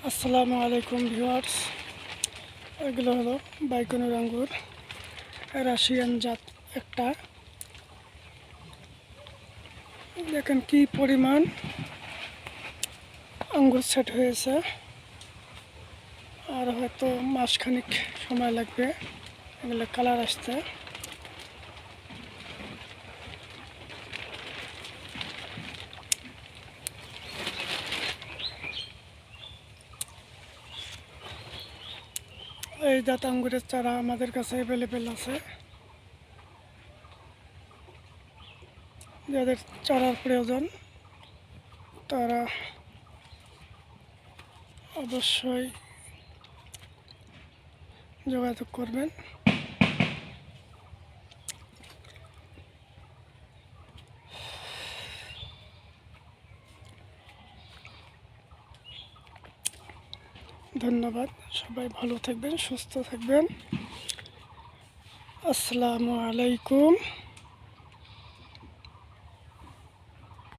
আসসালামু আলাইকুম ভিউয়ার্স। এগুলো হলো বাইকনের আঙ্গুর, রাশিয়ান জাত একটা। দেখেন কি পরিমাণ আঙ্গুর সেট হয়েছে, আর হয়তো মাসখানিক সময় লাগবে এগুলো কালার আসতে। এই জাত আঙ্গুরের চারা আমাদের কাছে অ্যাভেলেবেল আছে। যাদের চারার প্রয়োজন তারা অবশ্যই যোগাযোগ করবেন। ধন্যবাদ। সবাই ভালো থাকবেন, সুস্থ থাকবেন। আসসালামু আলাইকুম।